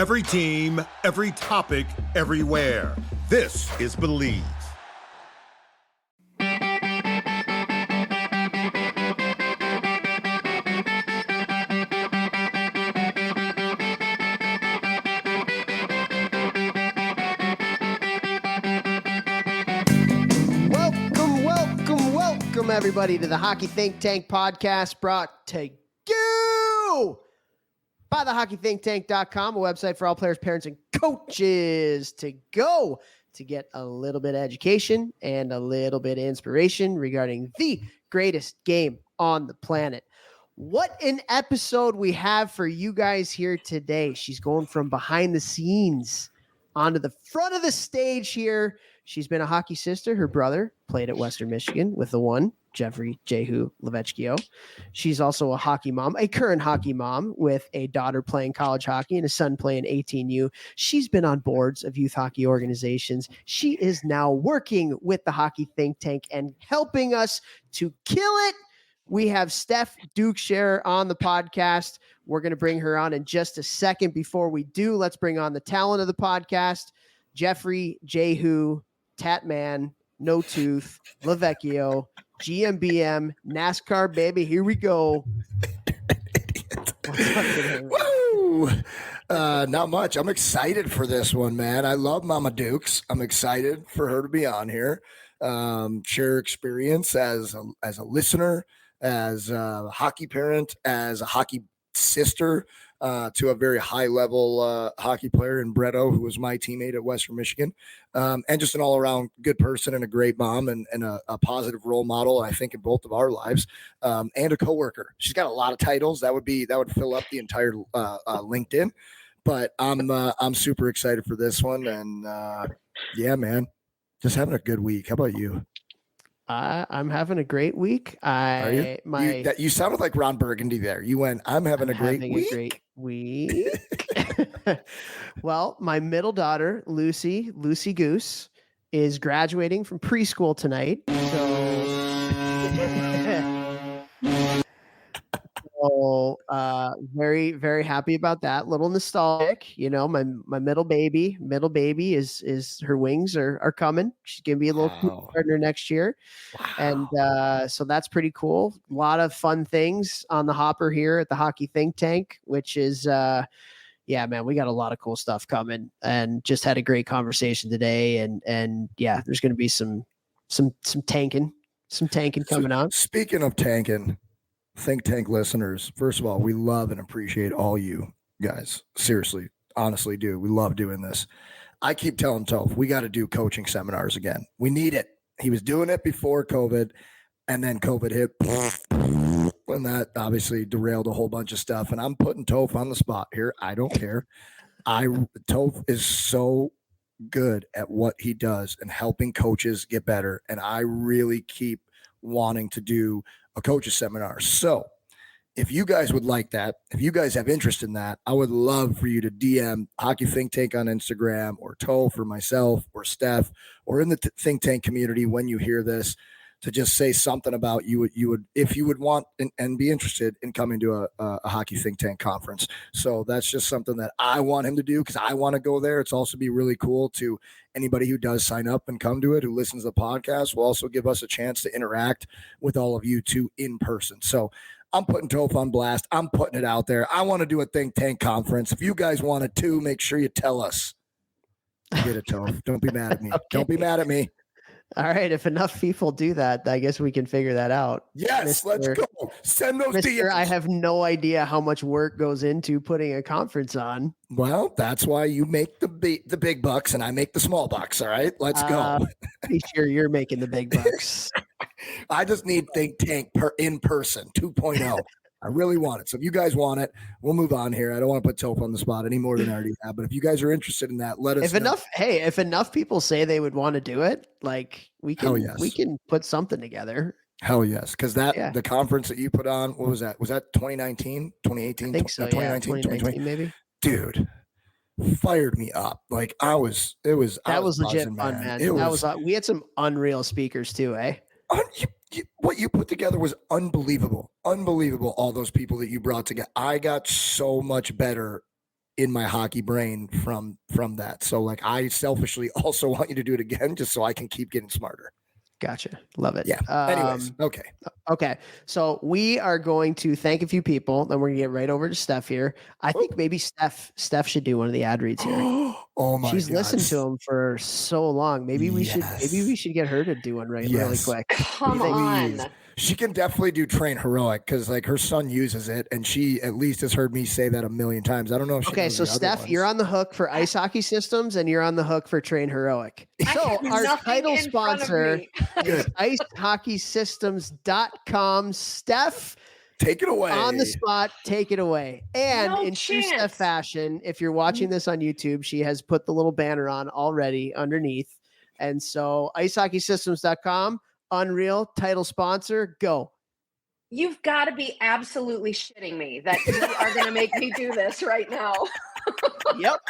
Every team, every topic, everywhere. This is Believe. Welcome everybody to the Hockey Think Tank podcast, brought to you by the hockeythinktank.com, a website for all players, parents, and coaches to go to get a little bit of education and a little bit of inspiration regarding the greatest game on the planet. What an episode we have for you guys here today. She's going from behind the scenes onto the front of the stage here. She's been a hockey sister. Her brother played at Western Michigan with the one, Jeffrey Jehu Levechkio. She's also a hockey mom, a current hockey mom with a daughter playing college hockey and a son playing 18U. She's been on boards of youth hockey organizations. She is now working with the Hockey Think Tank and helping us to kill it. We have Steph Dukeshare on the podcast. We're going to bring her on in just a second. Before we do, let's bring on the talent of the podcast, Jeffrey Jehu, Tatman, No Tooth, Levechkio, GMBM, NASCAR, baby. Here we go. Woo! Not much. I'm excited for this one, man. I love Mama Dukes. I'm excited for her to be on here. Share experience as a listener, as a hockey parent, as a hockey sister, to a very high-level hockey player in Bretto, who was my teammate at Western Michigan, and just an all-around good person and a great mom and a positive role model, I think, in both of our lives, and a coworker. She's got a lot of titles. That would fill up the entire LinkedIn. But I'm super excited for this one, and yeah, man, just having a good week. How about you? I'm having a great week. Are you? You sounded like Ron Burgundy there. You went, I'm having a great week. Well, my middle daughter, Lucy Goose, is graduating from preschool tonight. So very, very happy about that. Little nostalgic, you know, my middle baby is her wings are coming. She's going to be a little partner next year. Wow. And so that's pretty cool. A lot of fun things on the hopper here at the Hockey Think Tank, which is, yeah, man, we got a lot of cool stuff coming and just had a great conversation today. And yeah, there's going to be some tanking coming out. Speaking of tanking, Think Tank listeners, first of all, we love and appreciate all you guys. Seriously, honestly do. We love doing this. I keep telling Toph, we got to do coaching seminars again. We need it. He was doing it before COVID, and then COVID hit, and that obviously derailed a whole bunch of stuff. And I'm putting Toph on the spot here. I don't care. Toph is so good at what he does and helping coaches get better, and I really keep wanting to do a coaches seminar. So if you guys would like that, if you guys have interest in that, I would love for you to DM Hockey Think Tank on Instagram, or Toph, or myself, or Steph, or in the Think Tank community when you hear this, to just say something about you would if you would want and be interested in coming to a Hockey Think Tank conference. So that's just something that I want him to do, because I want to go there. It's also be really cool to anybody who does sign up and come to it, who listens to the podcast, will also give us a chance to interact with all of you too in person. So I'm putting Toph on blast. I'm putting it out there. I want to do a Think Tank conference. If you guys want it too, make sure you tell us. Get it, Toph. Don't be mad at me. Okay. Don't be mad at me. All right. If enough people do that, I guess we can figure that out. Yes, let's go. Send those DMs. I have no idea how much work goes into putting a conference on. Well, that's why you make the big bucks and I make the small bucks. All right, let's go. Be sure you're making the big bucks. I just need Think Tank in person 2.0. I really want it. So if you guys want it, we'll move on here. I don't want to put Toph on the spot any more than I already have. But if you guys are interested in that, let us know. If enough people say they would want to do it, like we can put something together. Hell yes. Because the conference that you put on, what was that? Was that 2019, 2018? I think so. 2019, 2020 maybe. Dude, fired me up. Like that was legit buzzing, fun, man. We had some unreal speakers too, eh? What you put together was unbelievable. All those people that you brought together. I got so much better in my hockey brain from that. So like I selfishly also want you to do it again just so I can keep getting smarter. Gotcha. Love it. Yeah. Anyways, okay. Okay. So we are going to thank a few people, then we're gonna get right over to Steph here. I think maybe Steph should do one of the ad reads here. Oh my She's God. listened to him for so long. Maybe we should get her to do one really quick. Come on. She can definitely do Train Heroic because like her son uses it and she at least has heard me say that a million times. I don't know if she knows so the other Steph, ones. you're on the hook for Ice Hockey Systems and you're on the hook for Train Heroic. So our title sponsor is icehockeysystems.com. Steph, take it away. On the spot, take it away. And No in true chance. Steph fashion, if you're watching this on YouTube, she has put the little banner on already underneath. And so icehockeysystems.com, Unreal, title sponsor, go. You've got to be absolutely shitting me that you are going to make me do this right now. Yep.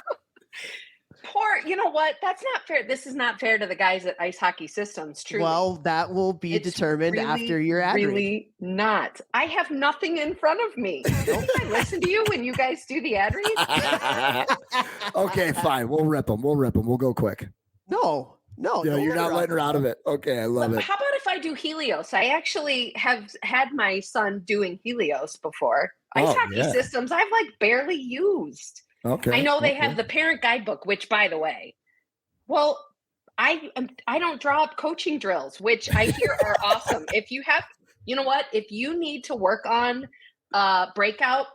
You know what? That's not fair. This is not fair to the guys at Ice Hockey Systems, truly. Well, that will be determined after your ad read. Really not. I have nothing in front of me. Don't I listen to you when you guys do the ad read? Okay, fine. We'll rip them. We'll go quick. No, you're not letting her out of it. Okay, I love it. How about if I do Helios? I actually have had my son doing Helios before. Ice Hockey Systems, I've like barely used. Okay. I know they have the parent guidebook, which, by the way, well, I don't draw up coaching drills, which I hear are awesome. If you have, you know what? If you need to work on breakout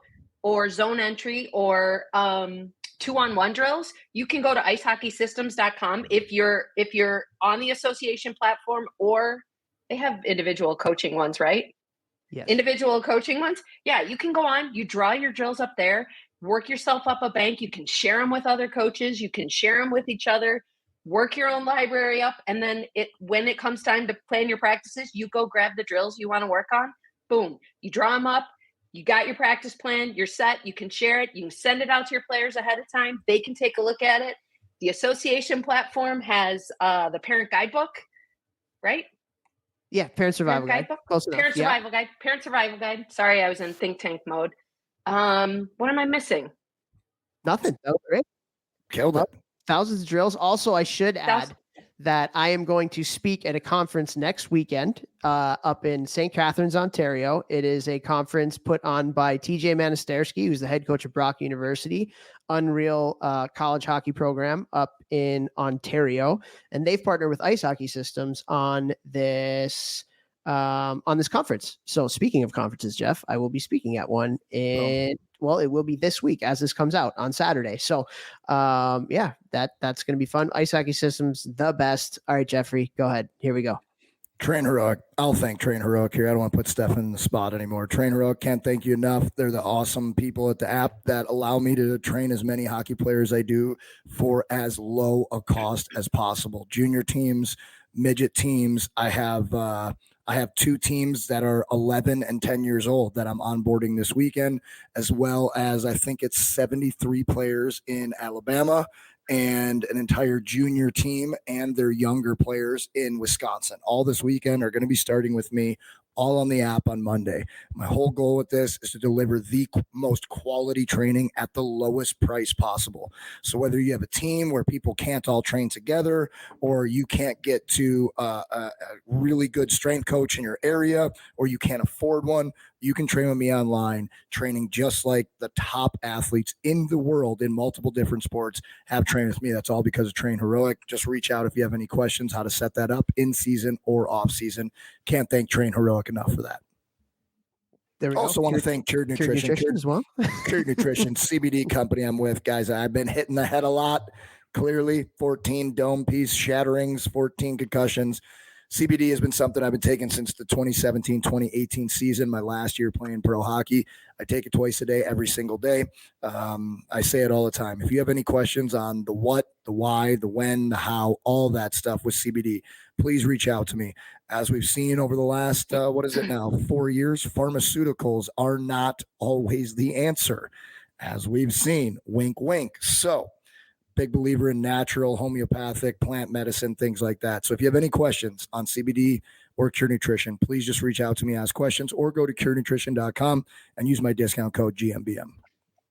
or zone entry or 2-on-1 drills, you can go to icehockeysystems.com if you're on the association platform, or they have individual coaching ones, right? Yes. Individual coaching ones. Yeah, you can go on, you draw your drills up there, work yourself up a bank. You can share them with other coaches. You can share them with each other, work your own library up. And then when it comes time to plan your practices, you go grab the drills you want to work on. Boom. You draw them up. You got your practice plan. You're set. You can share it. You can send it out to your players ahead of time. They can take a look at it. The association platform has the parent guidebook, right? Yeah, parent survival guide. Close enough. Parent survival guide. Sorry, I was in think tank mode. What am I missing? Nothing. That was great. Killed it. Thousands of drills. Also, I should add that I am going to speak at a conference next weekend up in St. Catharines, Ontario. It is a conference put on by TJ Manisterski, who's the head coach of Brock University, Unreal college hockey program up in Ontario. And they've partnered with Ice Hockey Systems on this conference. So speaking of conferences, Jeff, I will be speaking at one it will be this week as this comes out on Saturday. So that's going to be fun. Ice Hockey Systems, the best. All right, Jeffrey, go ahead. Here we go. Train Heroic. I'll thank Train Heroic here. I don't want to put Steph in the spot anymore. Train Heroic, can't thank you enough. They're the awesome people at the app that allow me to train as many hockey players as I do for as low a cost as possible. Junior teams, midget teams. I have two teams that are 11 and 10 years old that I'm onboarding this weekend, as well as I think it's 73 players in Alabama and an entire junior team and their younger players in Wisconsin. All this weekend are going to be starting with me, all on the app on Monday. My whole goal with this is to deliver the most quality training at the lowest price possible. So whether you have a team where people can't all train together, or you can't get to a really good strength coach in your area, or you can't afford one, you can train with me online, training just like the top athletes in the world in multiple different sports have trained with me. That's all because of Train Heroic. Just reach out if you have any questions, how to set that up in season or off season. Can't thank Train Heroic enough for that. There we also go. Want to thank Cured Nutrition as well. Cured Nutrition, CBD company I'm with, guys. I've been hitting the head a lot. Clearly, 14 dome piece shatterings, 14 concussions. CBD has been something I've been taking since the 2017-2018 season, my last year playing pro hockey. I take it twice a day, every single day. I say it all the time. If you have any questions on the what, the why, the when, the how, all that stuff with CBD, please reach out to me. As we've seen over the last, 4 years, pharmaceuticals are not always the answer. As we've seen, wink, wink. So, big believer in natural, homeopathic, plant medicine, things like that. So if you have any questions on CBD or Cure Nutrition, please just reach out to me, ask questions, or go to curenutrition.com and use my discount code GMBM.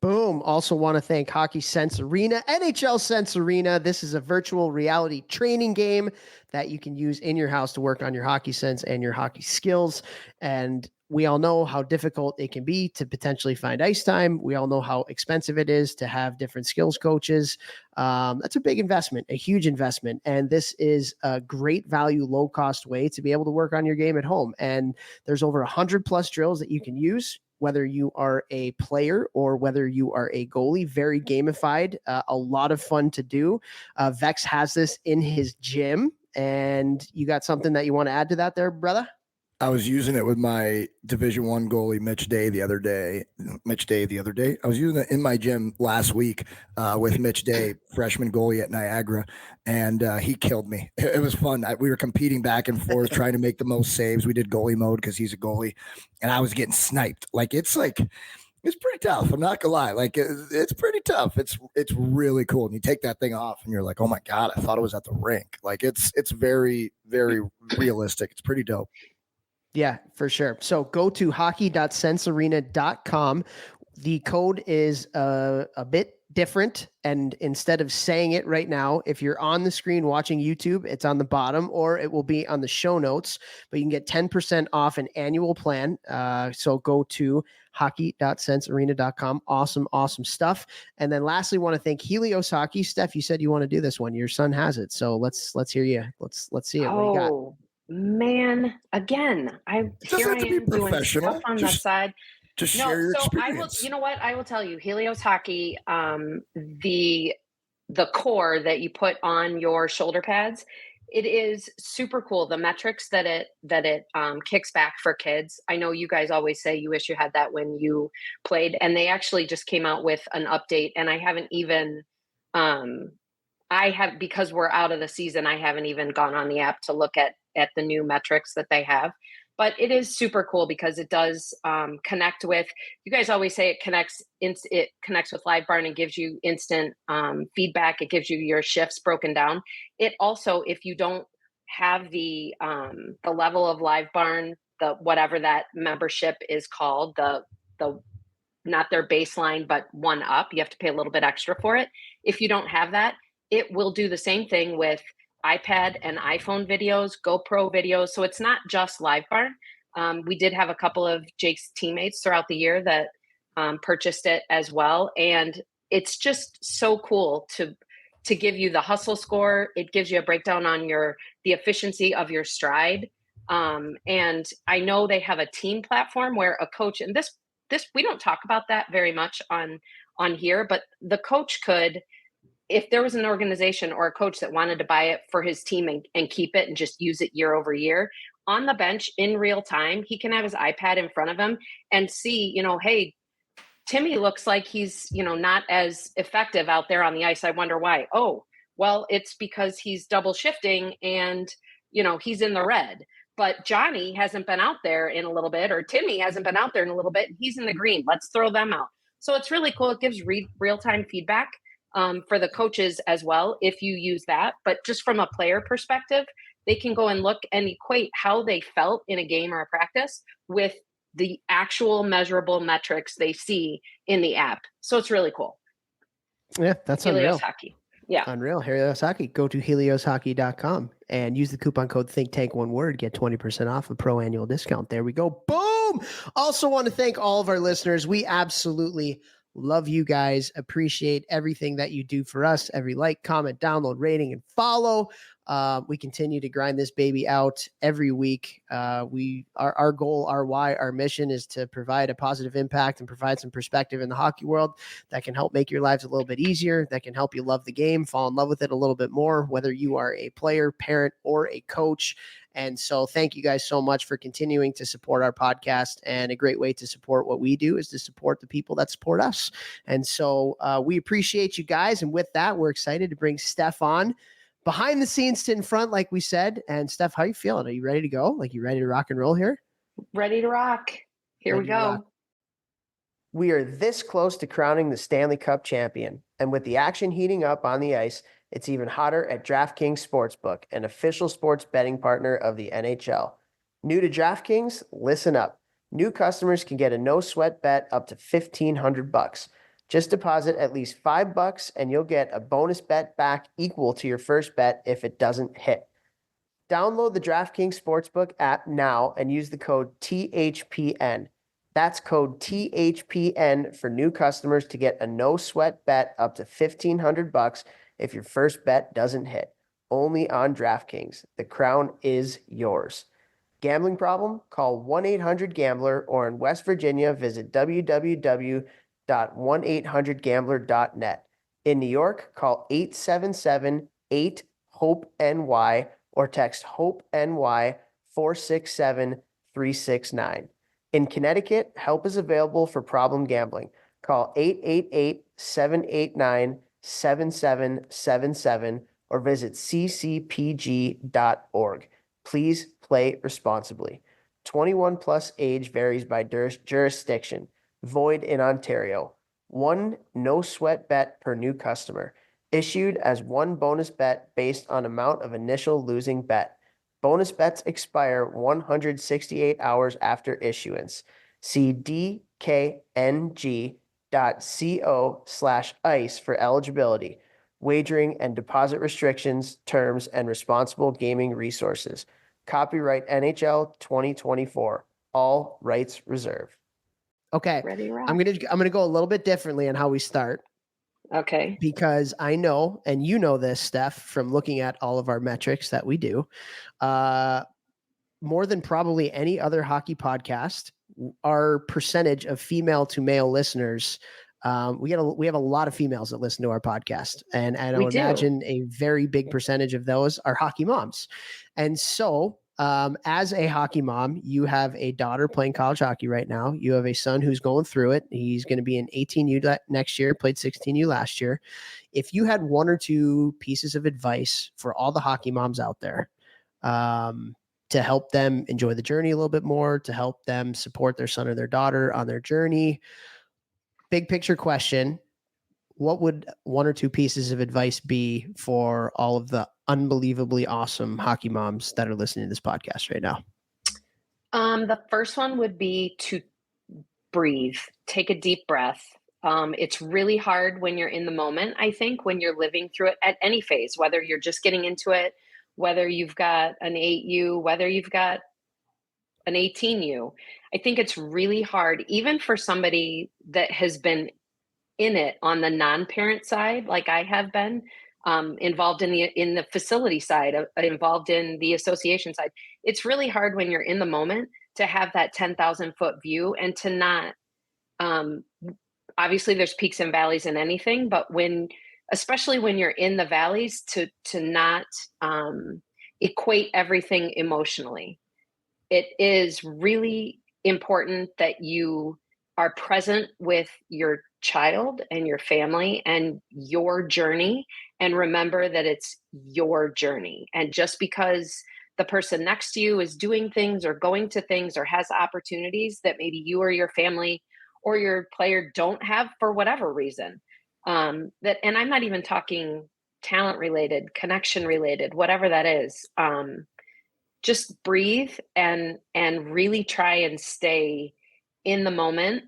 Boom. Also want to thank Hockey Sense Arena, NHL Sense Arena. This is a virtual reality training game that you can use in your house to work on your hockey sense and your hockey skills. And we all know how difficult it can be to potentially find ice time. We all know how expensive it is to have different skills coaches. That's a big investment, a huge investment. And this is a great value, low cost way to be able to work on your game at home. And there's over 100 plus drills that you can use, whether you are a player or whether you are a goalie. Very gamified, a lot of fun to do. Vex has this in his gym, and you got something that you want to add to that there, brother? I was using it with my Division I goalie, Mitch Day, the other day. I was using it in my gym last week with Mitch Day, freshman goalie at Niagara, and he killed me. It was fun. We were competing back and forth, trying to make the most saves. We did goalie mode because he's a goalie, and I was getting sniped. It's pretty tough. I'm not gonna lie. It's pretty tough. It's really cool. And you take that thing off, and you're like, oh my god, I thought it was at the rink. It's very, very realistic. It's pretty dope. Yeah, for sure. So go to hockey.sensearena.com. The code is a bit different. And instead of saying it right now, if you're on the screen watching YouTube, it's on the bottom, or it will be on the show notes. But you can get 10% off an annual plan. So go to hockey.sensearena.com. Awesome stuff. And then lastly, want to thank Helios Hockey. Steph, you said you want to do this one. Your son has it. So let's hear you. Let's see it. What do you got? Man, again, here I am doing stuff on the side. Just share your experience. You know what? I will tell you, Helios Hockey, the core that you put on your shoulder pads, it is super cool. The metrics that it kicks back for kids. I know you guys always say you wish you had that when you played, and they actually just came out with an update, and I haven't even because we're out of the season, I haven't even gone on the app to look at the new metrics that they have. But it is super cool because it does connect with, you guys always say it connects with LiveBarn and gives you instant feedback. It gives you your shifts broken down. It also, if you don't have the level of LiveBarn, the whatever that membership is called, the not their baseline, but one up, you have to pay a little bit extra for it. If you don't have that, it will do the same thing with iPad and iPhone videos, GoPro videos. So it's not just LiveBarn. We did have a couple of Jake's teammates throughout the year that purchased it as well. And it's just so cool to give you the hustle score. It gives you a breakdown on the efficiency of your stride. And I know they have a team platform where a coach, and this we don't talk about that very much on here, but the coach could, if there was an organization or a coach that wanted to buy it for his team and keep it and just use it year over year, on the bench in real time, he can have his iPad in front of him and see, hey, Timmy looks like he's, not as effective out there on the ice. I wonder why. Oh, well, it's because he's double shifting and, he's in the red. But Johnny hasn't been out there in a little bit, or Timmy hasn't been out there in a little bit. He's in the green. Let's throw them out. So it's really cool. It gives real-time feedback for the coaches as well, if you use that. But just from a player perspective, they can go and look and equate how they felt in a game or a practice with the actual measurable metrics they see in the app. So it's really cool. Yeah, that's Helios unreal. Hockey. Yeah. Unreal. Helios Hockey. Go to helioshockey.com and use the coupon code ThinkTank, one word, get 20% off a pro annual discount. There we go. Boom. Also want to thank all of our listeners. We absolutely love you guys. Appreciate everything that you do for us. Every like, comment, download, rating, and follow. We continue to grind this baby out every week. Our goal, our why, our mission is to provide a positive impact and provide some perspective in the hockey world that can help make your lives a little bit easier, that can help you love the game, fall in love with it a little bit more, whether you are a player, parent, or a coach. And so thank you guys so much for continuing to support our podcast. And a great way to support what we do is to support the people that support us. And so we appreciate you guys. And with that, we're excited to bring Steph on behind the scenes to in front, like we said. And Steph, how you feeling? Are you ready to go? Like, you ready to rock and roll here? Ready to rock. Here we go. We are this close to crowning the Stanley Cup champion. And with the action heating up on the ice, it's even hotter at DraftKings Sportsbook, an official sports betting partner of the NHL. New to DraftKings? Listen up. New customers can get a no-sweat bet up to $1,500. Just deposit at least $5 and you'll get a bonus bet back equal to your first bet if it doesn't hit. Download the DraftKings Sportsbook app now and use the code THPN. That's code THPN for new customers to get a no sweat bet up to $1,500 if your first bet doesn't hit. Only on DraftKings. The crown is yours. Gambling problem? Call 1-800-GAMBLER or in West Virginia, visit www.1800gambler.net. In New York, call 877-8-HOPE-NY or text HOPE-NY 467-369. In Connecticut, help is available for problem gambling. Call 888-789-7777 or visit ccpg.org. Please play responsibly. 21 plus age varies by jurisdiction. Void in Ontario. One no sweat bet per new customer. Issued as one bonus bet based on amount of initial losing bet. Bonus bets expire 168 hours after issuance. See dkng.co/ice for eligibility, wagering and deposit restrictions, terms, and responsible gaming resources. Copyright NHL 2024. All rights reserved. Okay, Ready, Rob? I'm gonna go a little bit differently on how we start. Okay. Because I know, and you know this, Steph, from looking at all of our metrics that we do, more than probably any other hockey podcast, our percentage of female to male listeners, we have a lot of females that listen to our podcast, and I would imagine a very big percentage of those are hockey moms. And so, as a hockey mom, you have a daughter playing college hockey right now. You have a son who's going through it. He's going to be in 18U next year, played 16U last year. If you had one or two pieces of advice for all the hockey moms out there, to help them enjoy the journey a little bit more, to help them support their son or their daughter on their journey, big picture question, what would one or two pieces of advice be for all of the unbelievably awesome hockey moms that are listening to this podcast right now? The first one would be to breathe, take a deep breath. It's really hard when you're in the moment, I think, when you're living through it at any phase, whether you're just getting into it, whether you've got an 8U, whether you've got an 18U. I think it's really hard, even for somebody that has been in it on the non-parent side, like I have been, involved in the facility side, involved in the association side. It's really hard when you're in the moment to have that 10,000 foot view and to not, obviously there's peaks and valleys in anything, but especially when you're in the valleys, to not equate everything emotionally. It is really important that you are present with your child and your family and your journey, and remember that it's your journey. And just because the person next to you is doing things or going to things or has opportunities that maybe you or your family or your player don't have for whatever reason, and I'm not even talking talent related, connection related, whatever that is, just breathe and really try and stay in the moment.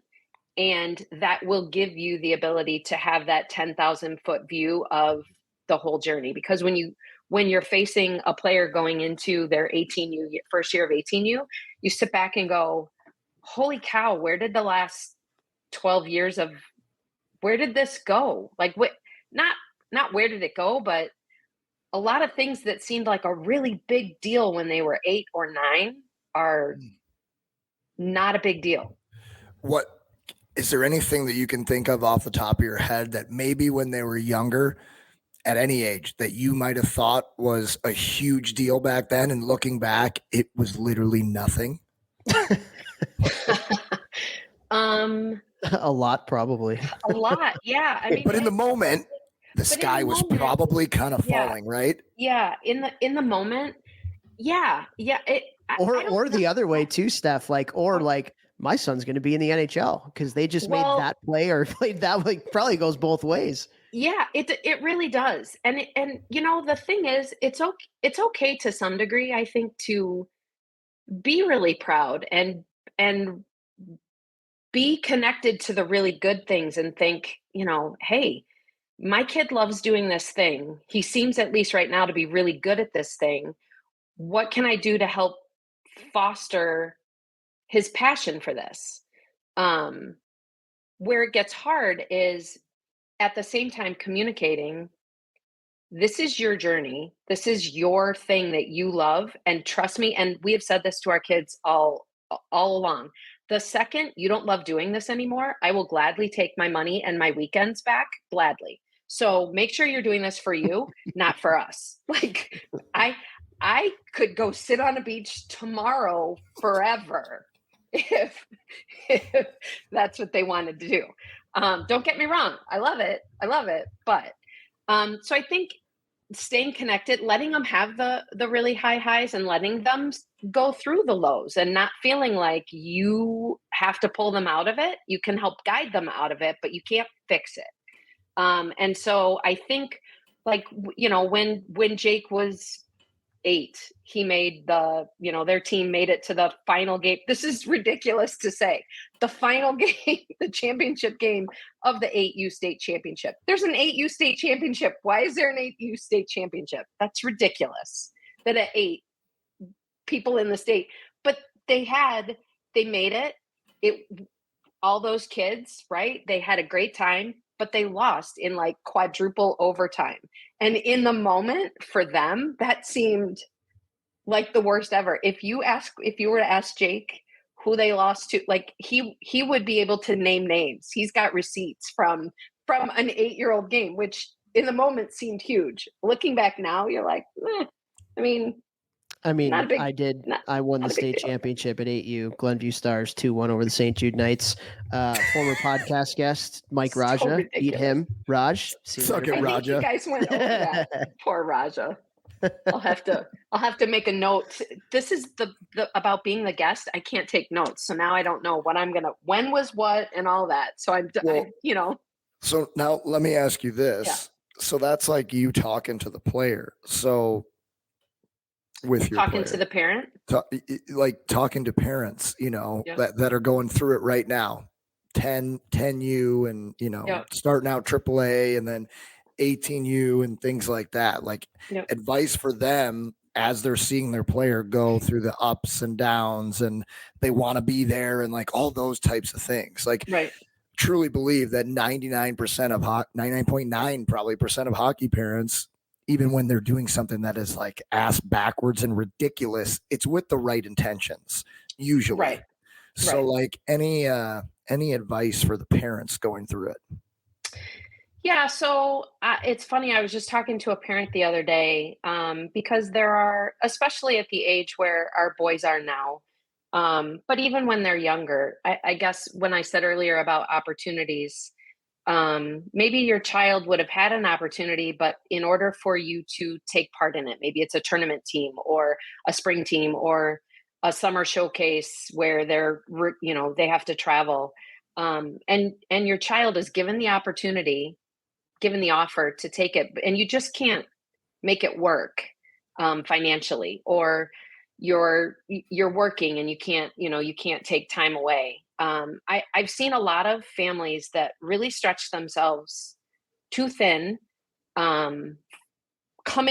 And that will give you the ability to have that 10,000 foot view of the whole journey. Because when you're facing a player going into their 18U, first year of 18U, you sit back and go, holy cow, where did the last 12 years of, where did this go? Like, what, not where did it go, but a lot of things that seemed like a really big deal when they were 8 or 9 are not a big deal. What is there anything that you can think of off the top of your head that maybe when they were younger, at any age, that you might have thought was a huge deal back then, and looking back, it was literally nothing? A lot, probably. A lot, yeah. I mean, but in the moment, the sky was probably kind of falling, right? Yeah, in the moment, yeah. Or the other way too, Steph. Like my son's going to be in the NHL because they just made that play or played that. Like, probably goes both ways. Yeah, it really does. And you know, the thing is, it's okay to some degree, I think, to be really proud and be connected to the really good things and think, hey, my kid loves doing this thing. He seems, at least right now, to be really good at this thing. What can I do to help foster his passion for this? Where it gets hard is at the same time communicating, this is your journey. This is your thing that you love. And trust me, and we have said this to our kids all along. The second you don't love doing this anymore, I will gladly take my money and my weekends back, gladly. So make sure you're doing this for you, not for us. Like I could go sit on a beach tomorrow forever if that's what they wanted to do. Don't get me wrong. I love it. But so I think staying connected, letting them have the really high highs and letting them go through the lows and not feeling like you have to pull them out of it. You can help guide them out of it, but you can't fix it. And so I think, like, when Jake was 8, he made their team made it to the final game. This is ridiculous to say. The final game, the championship game of the 8U state championship. There's an 8U state championship. Why is there an 8U state championship? That's ridiculous. That at 8 people in the state, but they made it. All those kids, right? They had a great time, but they lost in like quadruple overtime. And in the moment for them, that seemed like the worst ever. If you were to ask Jake who they lost to, like he would be able to name names. He's got receipts from an 8-year-old game, which in the moment seemed huge. Looking back now, you're like, I mean, I won the state championship at 8U, Glenview Stars 2-1 over the St. Jude Knights. Former podcast guest Mike Raja beat him. Raj, suck it, Raja. You guys went over that. Poor Raja. I'll have to make a note. This is the about being the guest. I can't take notes, so now I don't know when was what and all that. So So now let me ask you this. Yeah. So that's like you talking to the player. So with your talking player, to the parent, like talking to parents, that are going through it right now, 10U and, starting out AAA and then 18U and things like that, like advice for them as they're seeing their player go through the ups and downs and they want to be there and like all those types of things. Like, right. Truly believe that 99.9% probably percent of hockey parents, even when they're doing something that is like ass backwards and ridiculous, it's with the right intentions usually. Right. So like any advice for the parents going through it? Yeah. So it's funny. I was just talking to a parent the other day because there are, especially at the age where our boys are now, but even when they're younger, I guess when I said earlier about opportunities, maybe your child would have had an opportunity, but in order for you to take part in it, maybe it's a tournament team or a spring team or a summer showcase where they have to travel. And your child is given the opportunity, given the offer to take it, and you just can't make it work financially, or you're working and you can't take time away. I've seen a lot of families that really stretch themselves too thin, coming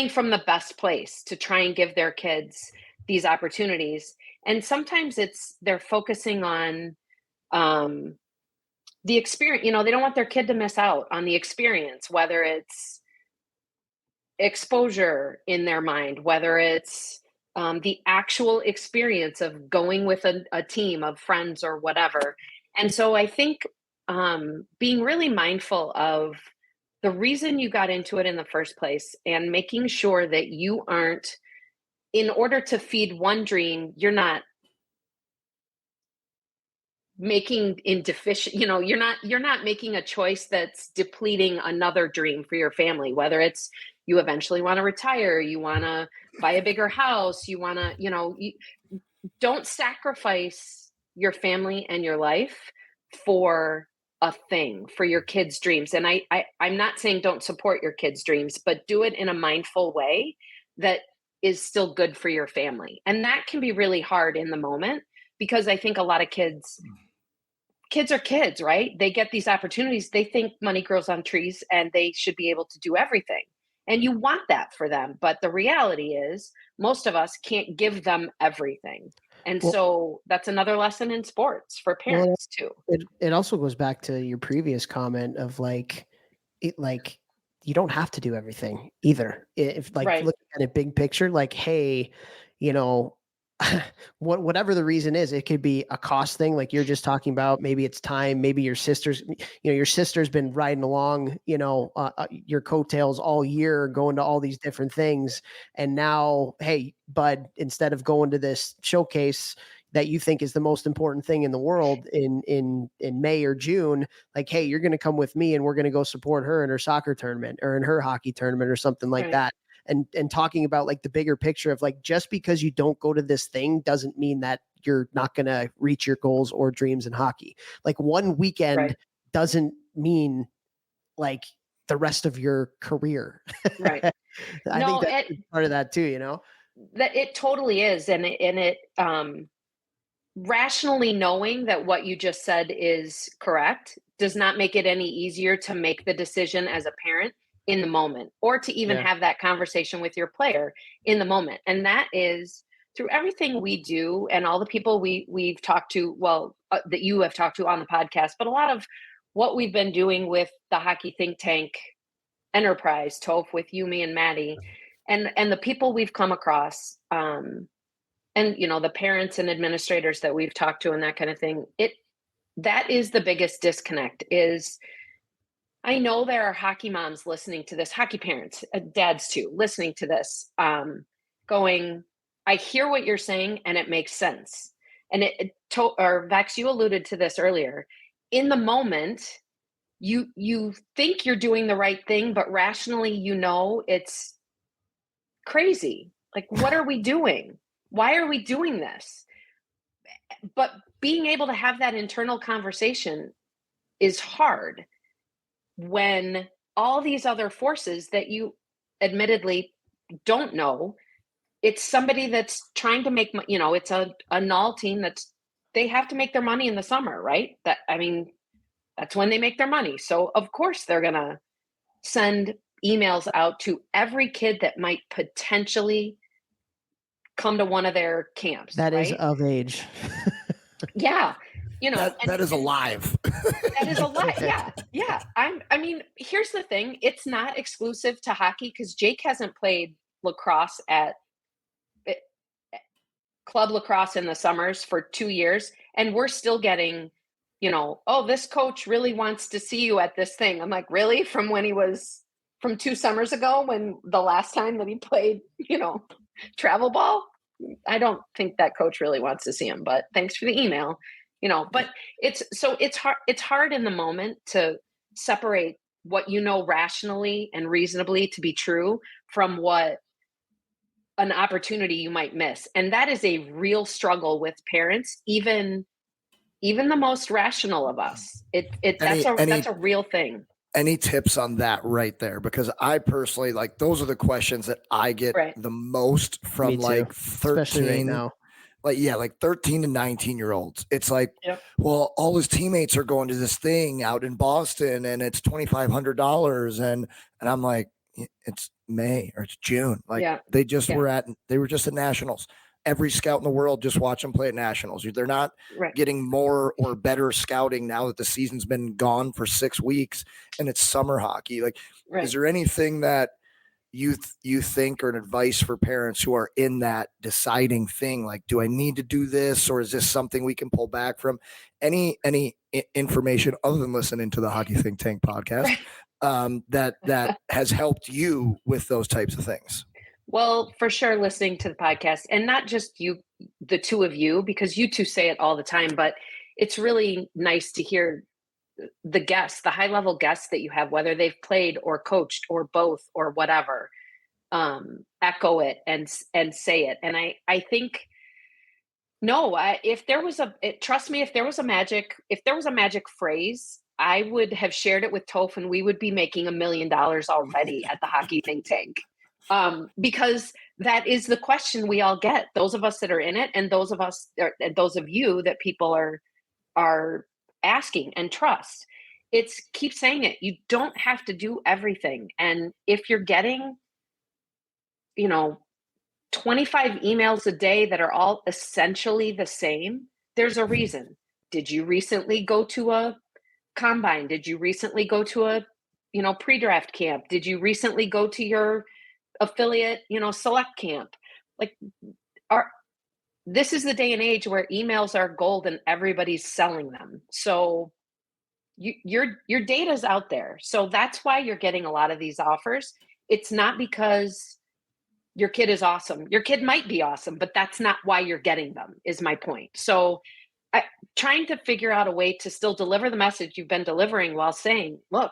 from the best place to try and give their kids these opportunities. And sometimes they're focusing on the experience. They don't want their kid to miss out on the experience, whether it's exposure in their mind, whether it's the actual experience of going with a team of friends or whatever. And so I think being really mindful of the reason you got into it in the first place and making sure that you aren't, in order to feed one dream, you're not making you're not making a choice that's depleting another dream for your family, whether it's you eventually want to retire, you want to buy a bigger house, you want to, you don't sacrifice your family and your life for a thing, for your kids' dreams. And I'm not saying don't support your kids' dreams, but do it in a mindful way that is still good for your family. And that can be really hard in the moment, because I think a lot of kids kids are kids, right? They get these opportunities. They think money grows on trees and they should be able to do everything. And you want that for them. But the reality is most of us can't give them everything. And Well- so that's another lesson in sports for parents too. It also goes back to your previous comment of like you don't have to do everything either. If like Right. looking at a big picture, like, hey, you know, whatever the reason is, it could be a cost thing, like you're just talking about. Maybe it's time. Maybe your sister's been riding along, your coattails all year, going to all these different things, and now, hey, bud, instead of going to this showcase that you think is the most important thing in the world in May or June, like, hey, you're going to come with me and we're going to go support her in her soccer tournament or in her hockey tournament or something like Right. that. And talking about like the bigger picture of like, just because you don't go to this thing doesn't mean that you're not going to reach your goals or dreams in hockey. Like one weekend Right. doesn't mean like the rest of your career. Right. I No, think that's part of that too, that it totally is. And it rationally knowing that what you just said is correct does not make it any easier to make the decision as a parent in the moment, or to even have that conversation with your player in the moment. And that is through everything we do and all the people we've talked to, that you have talked to on the podcast, but a lot of what we've been doing with the Hockey Think Tank enterprise, Toph, with you, me, and Maddie, and the people we've come across, and the parents and administrators that we've talked to and that kind of thing. That is the biggest disconnect. Is I know there are hockey moms listening to this, hockey parents, dads too, listening to this, going, I hear what you're saying and it makes sense. And Vax, you alluded to this earlier. In the moment, you think you're doing the right thing, but rationally, it's crazy. Like, what are we doing? Why are we doing this? But being able to have that internal conversation is hard when all these other forces that you admittedly don't know, it's somebody that's trying to make, it's a null team they have to make their money in the summer, right? That's when they make their money. So of course they're going to send emails out to every kid that might potentially come to one of their camps. That right? is of age. Yeah. That is alive. That is a lot. Yeah. Yeah. Here's the thing. It's not exclusive to hockey because Jake hasn't played lacrosse at club lacrosse in the summers for 2 years. And we're still getting, this coach really wants to see you at this thing. I'm like, really? From 2 summers ago, when the last time that he played, travel ball? I don't think that coach really wants to see him, but thanks for the email. But it's hard in the moment to separate what rationally and reasonably to be true from what an opportunity you might miss. And that is a real struggle with parents, even the most rational of us. That's a real thing. Any tips on that right there? Because I personally, like, those are the questions that I get the most from like 13, especially right now. Like 13 to 19-year-olds. It's like, well, all his teammates are going to this thing out in Boston and it's $2,500. And I'm like, it's May or it's June. Like they were just at nationals. Every scout in the world just watch them play at nationals. They're not getting more or better scouting now that the season's been gone for 6 weeks and it's summer hockey. Like, is there anything that you think or an advice for parents who are in that deciding thing? Like, do I need to do this, or is this something we can pull back from? Any information other than listening to the Hockey Think Tank podcast that has helped you with those types of things? Well, for sure, listening to the podcast, and not just you, the two of you, because you two say it all the time, but it's really nice to hear the guests, the high level guests that you have, whether they've played or coached or both or whatever, echo it and say it. And I think, trust me, if there was a magic phrase, I would have shared it with Toph and we would be making $1 million already at the Hockey Think Tank. Because that is the question we all get, those of us that are in it, and those of you that people are asking and trust. It's keep saying it. You don't have to do everything. And if you're getting, 25 emails a day that are all essentially the same, there's a reason. Did you recently go to a combine? Did you recently go to a, pre-draft camp? Did you recently go to your affiliate, select camp? Like, this is the day and age where emails are gold and everybody's selling them. So your data's out there. So that's why you're getting a lot of these offers. It's not because your kid is awesome. Your kid might be awesome, but that's not why you're getting them, is my point. So trying to figure out a way to still deliver the message you've been delivering while saying, look,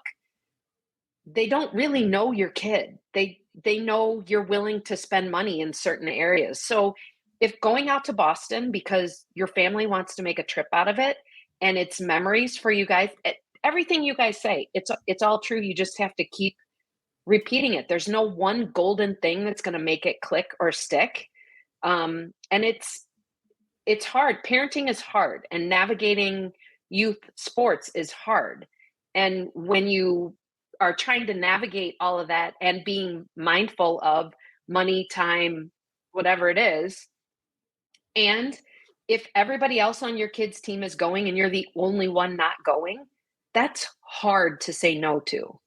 they don't really know your kid. They know you're willing to spend money in certain areas. So if going out to Boston because your family wants to make a trip out of it and it's memories for you guys, everything you guys say, it's all true. You just have to keep repeating it. There's no one golden thing that's going to make it click or stick. And it's hard. Parenting is hard, and navigating youth sports is hard. And when you are trying to navigate all of that and being mindful of money, time, whatever it is, and if everybody else on your kid's team is going and you're the only one not going, that's hard to say no to.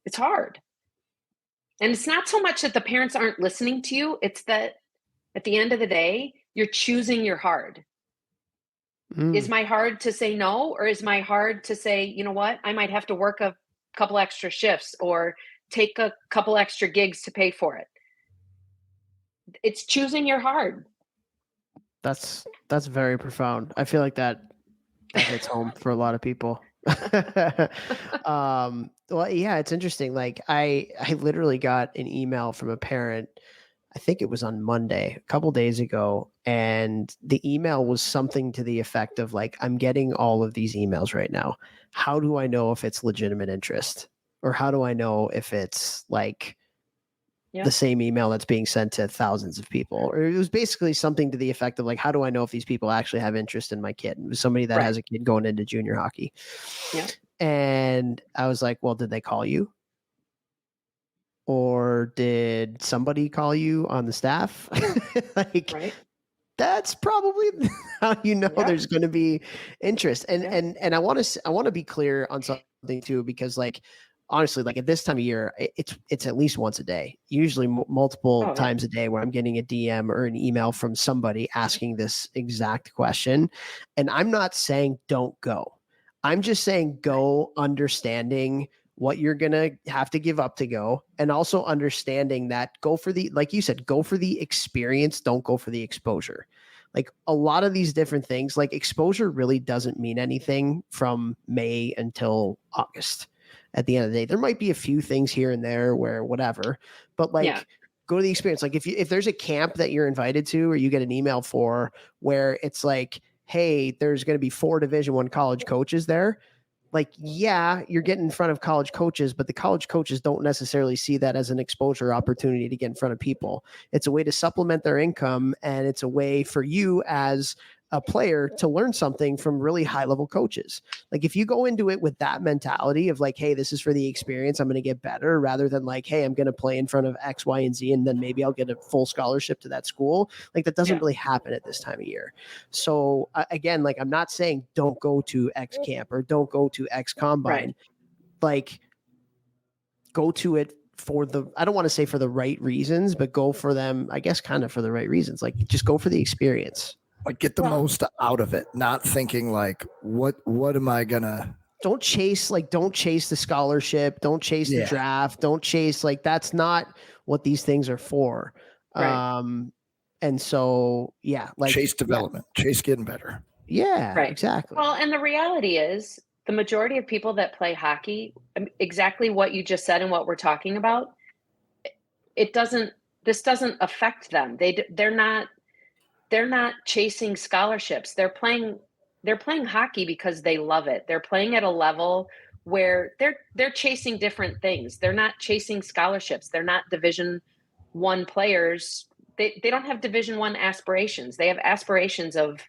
It's hard. And it's not so much that the parents aren't listening to you, it's that at the end of the day, you're choosing your hard. Is my hard to say no, or is my hard to say, you know what, I might have to work a couple extra shifts or take a couple extra gigs to pay for it? It's choosing your hard. That's very profound. I feel like that hits home for a lot of people. Well, yeah, it's interesting. Like I literally got an email from a parent, I think it was on Monday, a couple days ago, and the email was something to the effect of like, I'm getting all of these emails right now. How do I know if it's legitimate interest? Or how do I know if it's like the same email that's being sent to thousands of people? Or it was basically something to the effect of like, how do I know if these people actually have interest in my kid? It was somebody that has a kid going into junior hockey. Yeah. And I was like, well, did they call you? Or did somebody call you on the staff? That's probably how you know there's going to be interest. And I want to be clear on something too, because like, honestly, like at this time of year, it's at least once a day, usually multiple times a day, where I'm getting a DM or an email from somebody asking this exact question. And I'm not saying don't go. I'm just saying go understanding what you're going to have to give up to go. And also understanding that go for the, like you said, go for the experience. Don't go for the exposure. Like a lot of these different things, like exposure really doesn't mean anything from May until August. At the end of the day, there might be a few things here and there where whatever, but like go to the experience. Like if there's a camp that you're invited to, or you get an email for where it's like, hey, there's going to be 4 Division I college coaches there. Like, yeah, you're getting in front of college coaches, but the college coaches don't necessarily see that as an exposure opportunity to get in front of people. It's a way to supplement their income, and it's a way for you as a player to learn something from really high level coaches. Like if you go into it with that mentality of like, hey, this is for the experience, I'm going to get better, rather than like, hey, I'm going to play in front of X, Y, and Z, and then maybe I'll get a full scholarship to that school. Like that doesn't really happen at this time of year. So again, like I'm not saying don't go to X camp or don't go to X combine. Like go to it for the, I don't want to say for the right reasons, but go for them, I guess, kind of for the right reasons. Like just go for the experience. Like get the most out of it, not thinking like, what am I gonna? Don't chase the scholarship. Don't chase the draft. Don't chase, like, that's not what these things are for. Right. And so, like chase development, chase getting better. Yeah, exactly. Well, and the reality is the majority of people that play hockey, exactly what you just said and what we're talking about, this doesn't affect them. They're not chasing scholarships. They're playing hockey because they love it. They're playing at a level where they're chasing different things. They're not chasing scholarships. They're not Division I players. They don't have Division I aspirations. They have aspirations of,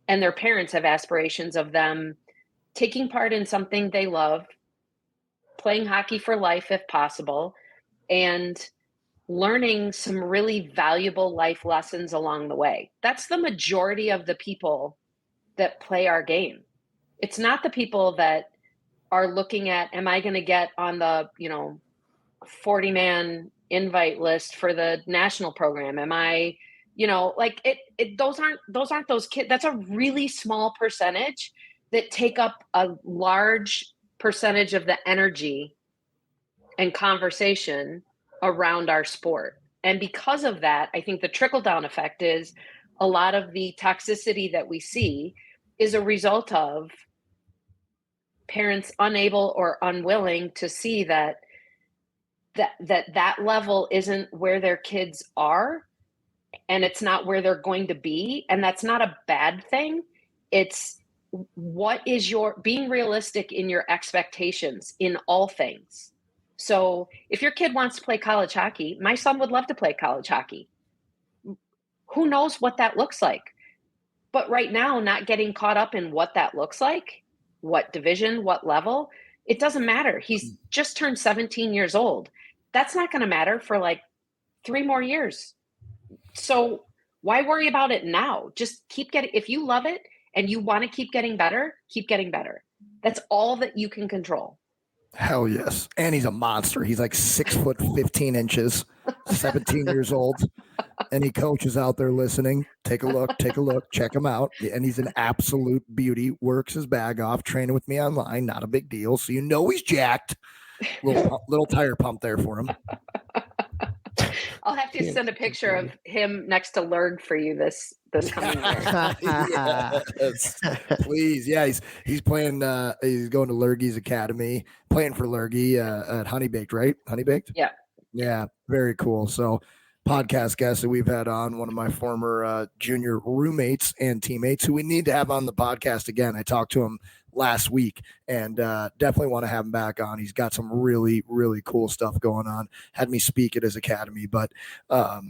and their parents have aspirations of them taking part in something they love, playing hockey for life if possible, and learning some really valuable life lessons along the way. That's the majority of the people that play our game. It's not the people that are looking at, am I going to get on the, 40-man invite list for the national program? Am I, those aren't those kids. That's a really small percentage that take up a large percentage of the energy and conversation around our sport. And because of that, I think the trickle down effect is a lot of the toxicity that we see is a result of parents unable or unwilling to see that level isn't where their kids are, and it's not where they're going to be, and that's not a bad thing. It's what is your being realistic in your expectations in all things. So if your kid wants to play college hockey, my son would love to play college hockey. Who knows what that looks like? But right now, not getting caught up in what that looks like, what division, what level, it doesn't matter. He's just turned 17 years old. That's not going to matter for like 3 more years. So why worry about it now? Just keep getting, if you love it and you want to keep getting better, keep getting better. That's all that you can control. Hell yes. And he's a monster. He's like 6'15", 17 years old. Any coaches out there listening, take a look, check him out. And he's an absolute beauty, works his bag off, training with me online, not a big deal. So you know he's jacked. Little tire pump there for him. I'll have to send a picture of him next to Lurg for you this coming year. Yes. Please. Yeah, he's playing he's going to Lurgy's Academy, playing for Lurgy at Honey Baked, right? Honey Baked? Yeah. Yeah, very cool. So podcast guest that we've had on, one of my former junior roommates and teammates who we need to have on the podcast again. I talked to him last week and definitely want to have him back on. He's got some really, really cool stuff going on. Had me speak at his academy, but I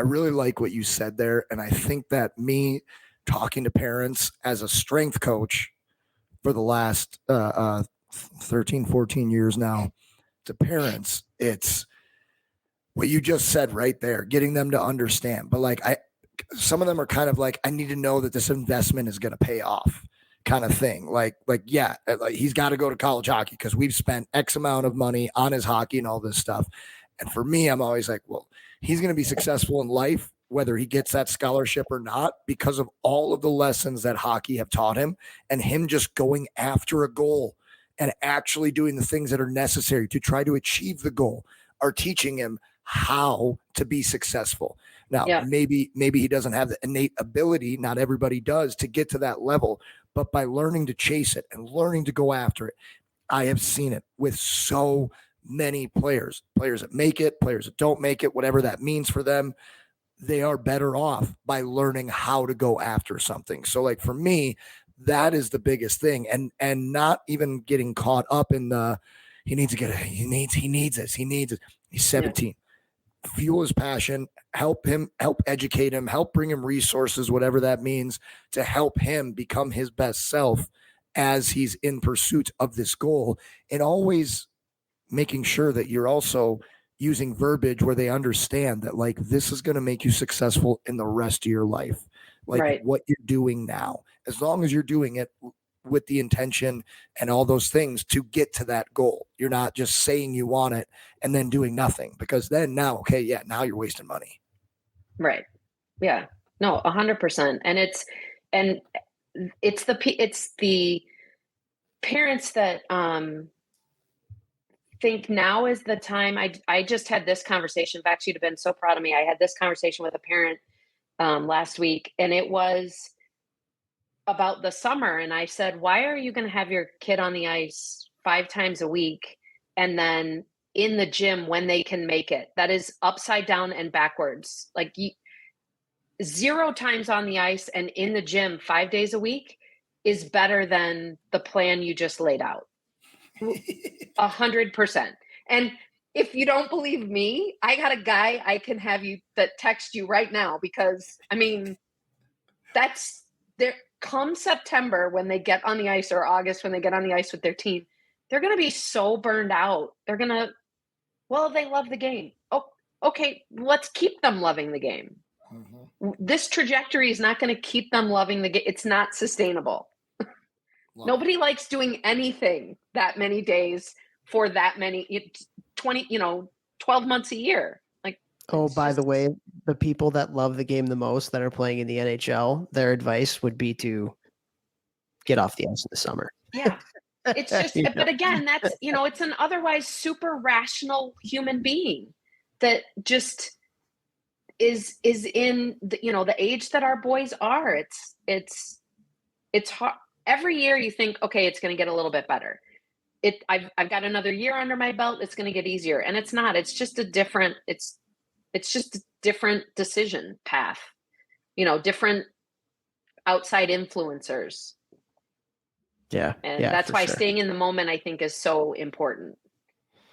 really like what you said there. And I think that me talking to parents as a strength coach for the last 13, 14 years now to parents, it's what you just said right there, getting them to understand. But like some of them are kind of like, I need to know that this investment is going to pay off kind of thing. Like, yeah, like he's got to go to college hockey because we've spent X amount of money on his hockey and all this stuff. And for me, I'm always like, well, he's going to be successful in life, whether he gets that scholarship or not, because of all of the lessons that hockey have taught him and him just going after a goal and actually doing the things that are necessary to try to achieve the goal are teaching him how to be successful. Now, maybe he doesn't have the innate ability, not everybody does, to get to that level, but by learning to chase it and learning to go after it, I have seen it with so many players that make it, players that don't make it, whatever that means for them, they are better off by learning how to go after something. So like for me, that is the biggest thing. And not even getting caught up in the, he needs this. He's 17. Fuel his passion, help educate him, help bring him resources, whatever that means, to help him become his best self as he's in pursuit of this goal. And always making sure that you're also using verbiage where they understand that like this is going to make you successful in the rest of your life. Like what you're doing now, as long as you're doing it with the intention and all those things to get to that goal. You're not just saying you want it and then doing nothing, because then now you're wasting money. Right. Yeah. No, 100%. And it's the parents that think now is the time. I just had this conversation. In fact, you'd have been so proud of me. I had this conversation with a parent last week, and it was about the summer. And I said, why are you going to have your kid on the ice 5 times a week and then in the gym when they can make it? That is upside down and backwards. Like 0 times on the ice and in the gym 5 days a week is better than the plan you just laid out. 100%. And if you don't believe me, I got a guy I can have you that text you right now, because I mean, that's there. come September when they get on the ice, or August when they get on the ice with their team, they're going to be so burned out. They're going to, well, they love the game. Oh, okay, let's keep them loving the game. This trajectory is not going to keep them loving the game. It's not sustainable. Nobody likes doing anything that many days for that many 12 months a year. Like, oh, by the way, the people that love the game the most that are playing in the NHL, their advice would be to get off the ice in the summer. Yeah. It's just, but again, that's, it's an otherwise super rational human being that just is in the, the age that our boys are. It's hard. Every year you think, okay, it's going to get a little bit better. I've got another year under my belt. It's going to get easier. And it's not, it's just a different decision path, different outside influencers. Yeah. And that's why staying in the moment, I think, is so important.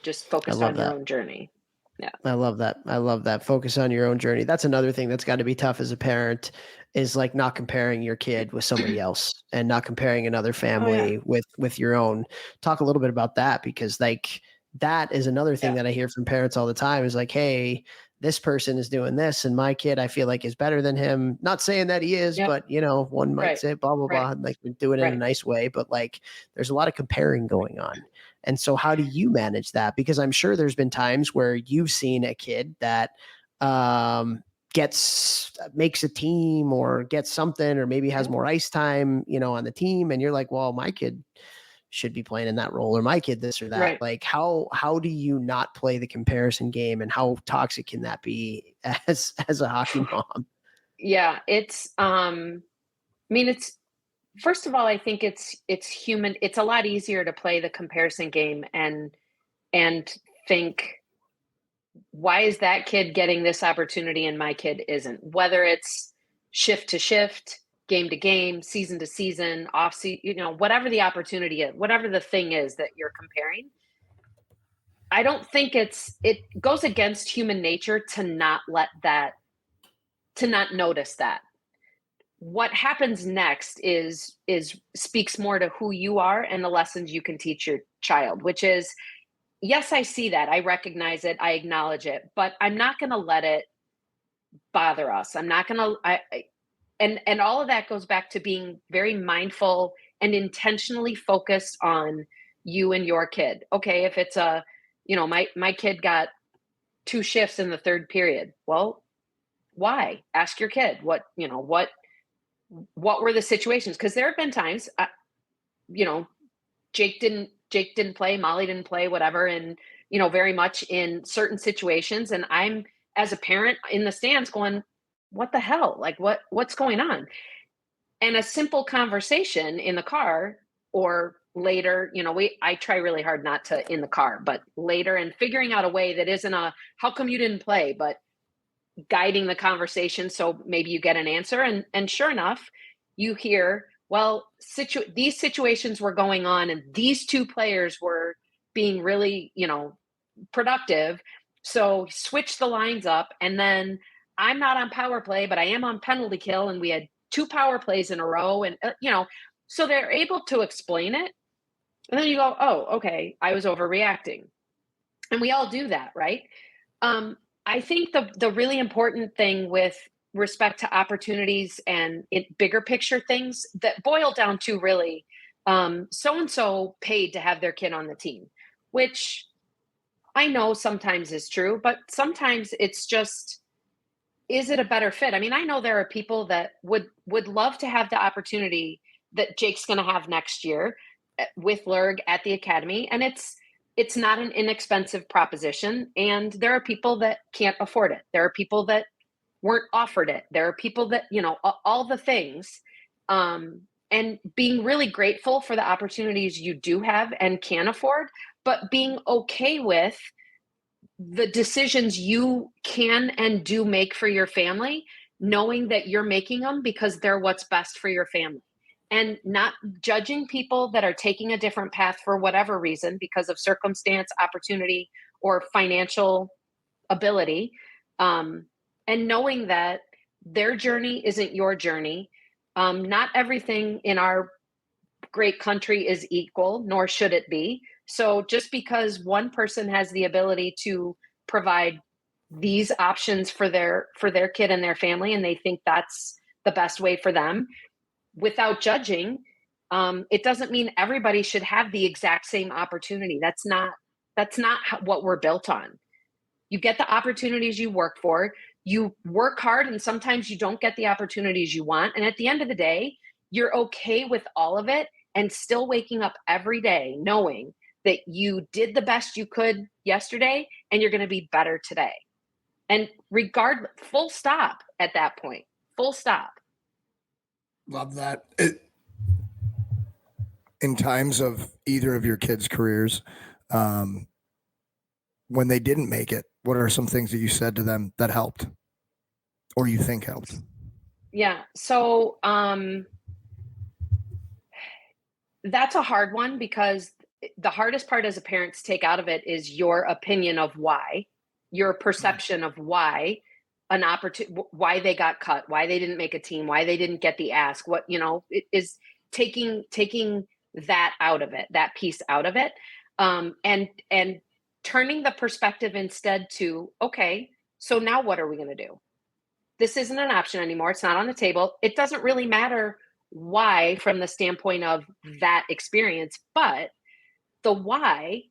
Just focus on your own journey. Yeah. I love that. Focus on your own journey. That's another thing that's got to be tough as a parent, is like not comparing your kid with somebody else and not comparing another family with your own. Talk a little bit about that, because like that is another thing that I hear from parents all the time is like, hey, this person is doing this and my kid, I feel like, is better than him. Not saying that he is, but one might say blah, blah, blah, like do it in a nice way, but like there's a lot of comparing going on. And so how do you manage that? Because I'm sure there's been times where you've seen a kid that makes a team or gets something, or maybe has more ice time, on the team. And you're like, well, my kid should be playing in that role, or my kid this or that. Right. Like how do you not play the comparison game, and how toxic can that be as a hockey mom? Yeah, it's first of all, I think it's human. It's a lot easier to play the comparison game and think, why is that kid getting this opportunity and my kid isn't? Whether it's shift to shift, game to game, season to season, off season, whatever the opportunity is, whatever the thing is that you're comparing. I don't think it goes against human nature to not notice that. What happens next is speaks more to who you are and the lessons you can teach your child, which is, yes, I see that. I recognize it. I acknowledge it, but I'm not going to let it bother us. I'm not going to, and all of that goes back to being very mindful and intentionally focused on you and your kid. Okay. If it's my kid got 2 shifts in the third period. Well, why? Ask your kid what were the situations? Because there have been times, Jake didn't play, Molly didn't play, whatever. And, very much in certain situations. And I'm, as a parent, in the stands going, what the hell? Like what's going on? And a simple conversation in the car, or later, I try really hard not to in the car, but later, and figuring out a way that isn't how come you didn't play, but guiding the conversation. So maybe you get an answer, and sure enough, you hear, well, these situations were going on and these 2 players were being really, productive. So switch the lines up, and then I'm not on power play, but I am on penalty kill. And we had 2 power plays in a row, and, so they're able to explain it. And then you go, oh, okay, I was overreacting. And we all do that, right? I think the really important thing with respect to opportunities and bigger picture things that boil down to really so-and-so paid to have their kid on the team, which I know sometimes is true, but sometimes it's just, is it a better fit? I mean, I know there are people that would love to have the opportunity that Jake's going to have next year with Lurg at the academy. And it's not an inexpensive proposition. And there are people that can't afford it. There are people that weren't offered it. There are people that, all the things, and being really grateful for the opportunities you do have and can afford, but being okay with the decisions you can and do make for your family, knowing that you're making them because they're what's best for your family. And not judging people that are taking a different path for whatever reason, because of circumstance, opportunity, or financial ability. And knowing that their journey isn't your journey. Not everything in our great country is equal, nor should it be. So just because one person has the ability to provide these options for their kid and their family, and they think that's the best way for them, without judging, it doesn't mean everybody should have the exact same opportunity. That's not what we're built on. You get the opportunities you work for. You work hard, and sometimes you don't get the opportunities you want. And at the end of the day, you're okay with all of it and still waking up every day knowing that you did the best you could yesterday and you're going to be better today. And full stop at that point. Full stop. Love that. In times of either of your kids' careers, when they didn't make it, what are some things that you said to them that helped or you think helped? Yeah. So that's a hard one, because the hardest part as a parent to take out of it is your opinion of why, your perception of why why they got cut, why they didn't make a team, why they didn't get the ask, what, it is taking that out of it, that piece out of it. And turning the perspective instead to, okay, so now what are we going to do? This isn't an option anymore. It's not on the table. It doesn't really matter why from the standpoint of that experience, but the why,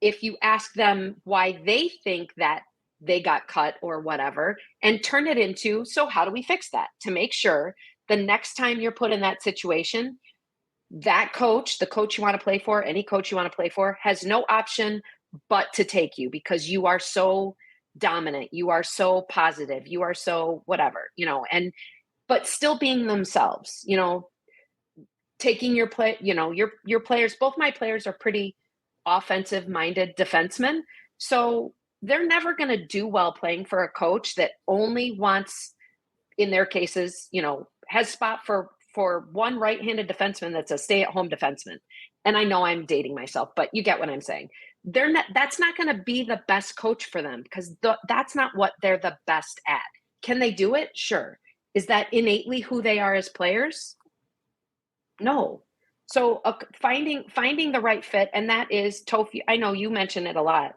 if you ask them why they think that they got cut or whatever, and turn it into, so how do we fix that to make sure the next time you're put in that situation, that coach, the coach you want to play for, any coach you want to play for, has no option but to take you, because you are so dominant, you are so positive, you are so whatever, but still being themselves, taking your your players. Both my players are pretty offensive minded defensemen. So they're never going to do well playing for a coach that only wants, in their cases, has spot for one right-handed defenseman that's a stay-at-home defenseman. And I know I'm dating myself, but you get what I'm saying. That's not going to be the best coach for them, because that's not what they're the best at. Can they do it? Sure. Is that innately who they are as players? No. So finding the right fit, and that is, Topher, I know you mention it a lot,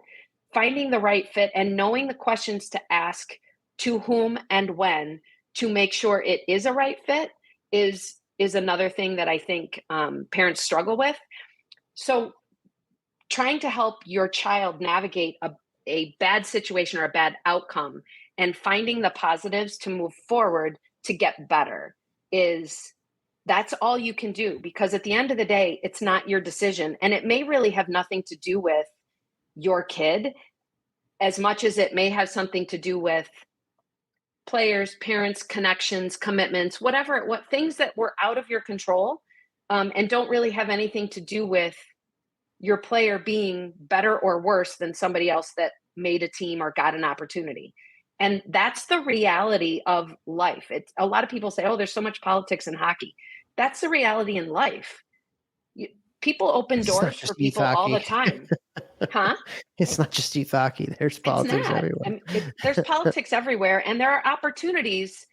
finding the right fit and knowing the questions to ask to whom and when to make sure it is a right fit is another thing that I think parents struggle with. So trying to help your child navigate a bad situation or a bad outcome and finding the positives to move forward to get better that's all you can do, because at the end of the day, it's not your decision. And it may really have nothing to do with your kid as much as it may have something to do with players, parents, connections, commitments, what things that were out of your control and don't really have anything to do with your player being better or worse than somebody else that made a team or got an opportunity. And that's the reality of life. It's a lot of people say, oh, there's so much politics in hockey. That's the reality in life. People open doors for people all the time. Huh? It's not just youth hockey. There's politics everywhere. There's politics everywhere. And there are opportunities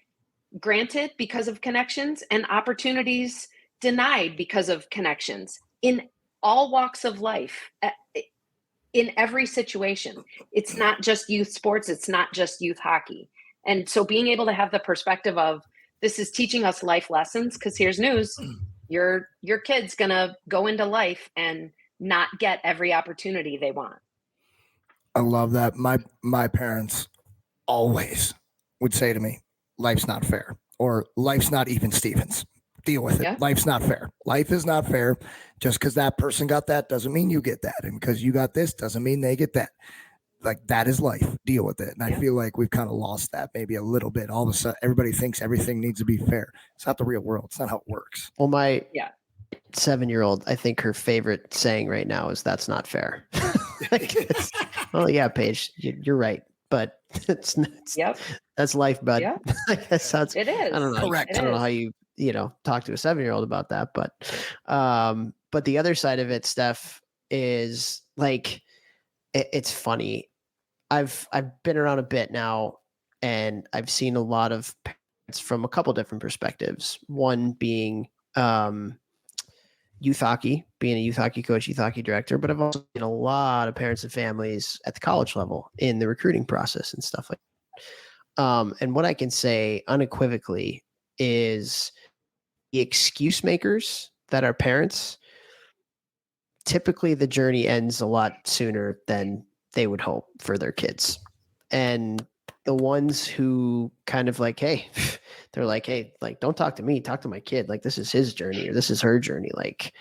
granted because of connections and opportunities denied because of connections in all walks of life, in every situation. It's not just youth sports. It's not just youth hockey. And so being able to have the perspective of, this is teaching us life lessons, because here's news. Your kid's going to go into life and not get every opportunity they want. I love that. My parents always would say to me, life's not fair, or life's not even Stevens. Deal with it. Yeah. Life's not fair. Life is not fair. Just because that person got that doesn't mean you get that. And because you got this doesn't mean they get that. Like, that is life. Deal with it. And I feel like we've kind of lost that maybe a little bit. All of a sudden, everybody thinks everything needs to be fair. It's not the real world. It's not how it works. Well, my 7-year-old, I think her favorite saying right now is, that's not fair. Well, yeah, Paige, you're right. But that's life, bud. Yep. It is. I don't know. Correct. I don't know how you talk to a 7-year-old about that, but the other side of it, Steph, is like, it's funny. I've been around a bit now, and I've seen a lot of it's from a couple different perspectives. One being youth hockey, being a youth hockey coach, youth hockey director, but I've also seen a lot of parents and families at the college level in the recruiting process and stuff like that. And what I can say unequivocally is the excuse makers that are parents, typically the journey ends a lot sooner than they would hope for their kids. And the ones who kind of like, hey, they're like, hey, like, don't talk to me, talk to my kid. Like, this is his journey or this is her journey. Like,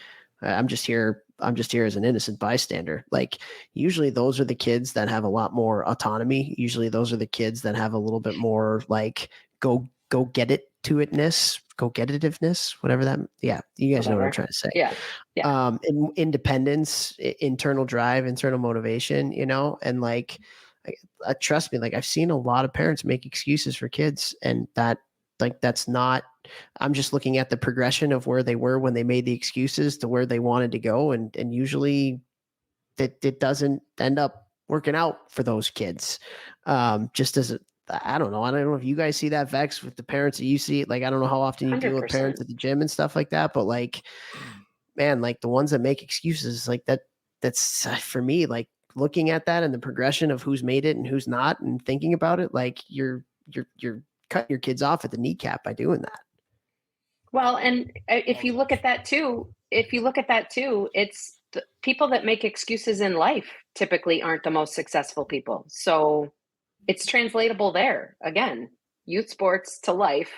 I'm just here as an innocent bystander. Like, usually those are the kids that have a lot more autonomy. Usually those are the kids that have a little bit more like go get it to itness, go get itiveness, whatever that. Yeah. You guys know what I'm trying to say. Yeah. Independence, internal drive, internal motivation, and like, trust me, like I've seen a lot of parents make excuses for kids, and that's not, I'm just looking at the progression of where they were when they made the excuses to where they wanted to go. And usually it doesn't end up working out for those kids. Just as I don't know if you guys see that, Vex, with the parents that you see. Like, I don't know how often you deal with parents at the gym and stuff like that, but like, man, like the ones that make excuses like that's for me, like looking at that and the progression of who's made it and who's not, and thinking about it, like you're cutting your kids off at the kneecap by doing that. Well, and if you look at that too, it's the people that make excuses in life typically aren't the most successful people. So it's translatable there. Again, youth sports to life.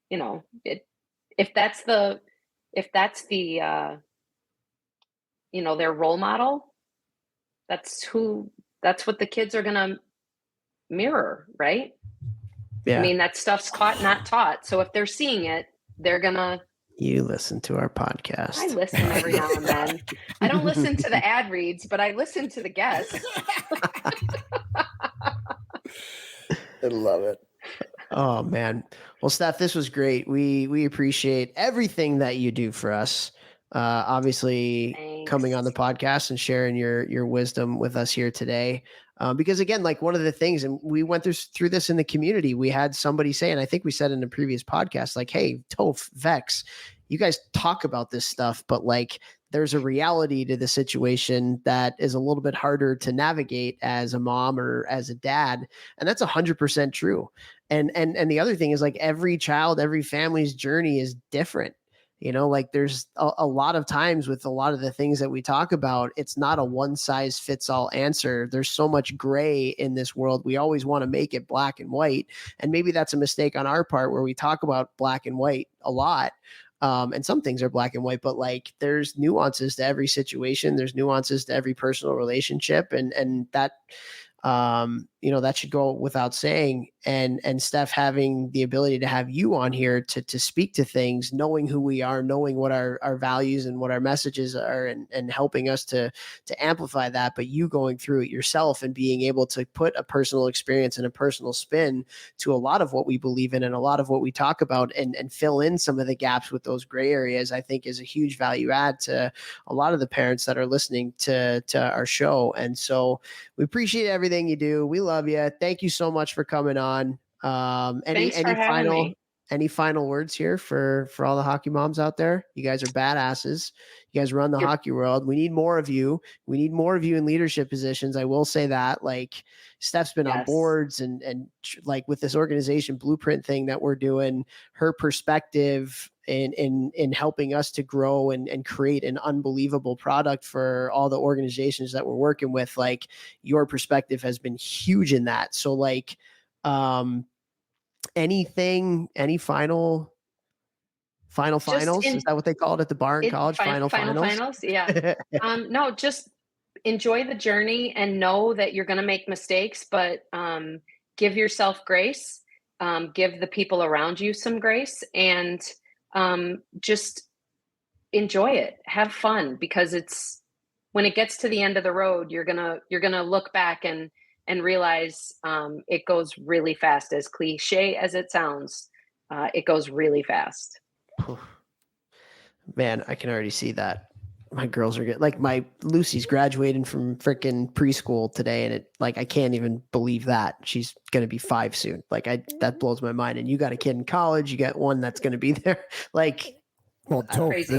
If that's the their role model, that's what the kids are going to mirror, right? Yeah. I mean, that stuff's caught, not taught. So if they're seeing it, they're going to. You listen to our podcast. I listen every now and then. I don't listen to the ad reads, but I listen to the guests. I love it. Oh, man. Well, Steph, this was great. We appreciate everything that you do for us. Obviously, Thanks. Coming on the podcast and sharing your wisdom with us here today. Because again, like one of the things, and we went through this in the community, we had somebody say, and I think we said in a previous podcast, like, hey, Toph, Vex, you guys talk about this stuff, but like there's a reality to the situation that is a little bit harder to navigate as a mom or as a dad. And that's 100% true. And the other thing is, like, every child, every family's journey is different. Like there's a lot of times with a lot of the things that we talk about, it's not a one size fits all answer. There's so much gray in this world. We always want to make it black and white. And maybe that's a mistake on our part where we talk about black and white a lot. And some things are black and white, but like there's nuances to every situation. There's nuances to every personal relationship. And that, that should go without saying. And Steph, having the ability to have you on here to speak to things, knowing who we are, knowing what our values and what our messages are, and helping us to amplify that, but you going through it yourself and being able to put a personal experience and a personal spin to a lot of what we believe in and a lot of what we talk about, and fill in some of the gaps with those gray areas, I think is a huge value add to a lot of the parents that are listening to our show. And so we appreciate everything you do. We love you. Thank you so much for coming on. Any final words here for all the hockey moms out there? You guys are badasses. You guys run the hockey world. We need more of you. We need more of you in leadership positions. I will say that, like, Steph's been on boards and like with this organization blueprint thing that we're doing, her perspective in helping us to grow and create an unbelievable product for all the organizations that we're working with. Like, your perspective has been huge in that. So like, any finals? Is that what they call it at the bar in college? Finals. Yeah. No, just enjoy the journey and know that you're going to make mistakes, but give yourself grace, give the people around you some grace, and just enjoy it. Have fun, because when it gets to the end of the road, you're gonna look back and realize it goes really fast. As cliche as it sounds, it goes really fast. Man, I can already see that. my girls are good. Like my Lucy's graduating from freaking preschool today, and I can't even believe that she's gonna be 5 soon. That blows my mind. And you got a kid in college, you got one that's gonna be there. Well, Crazy.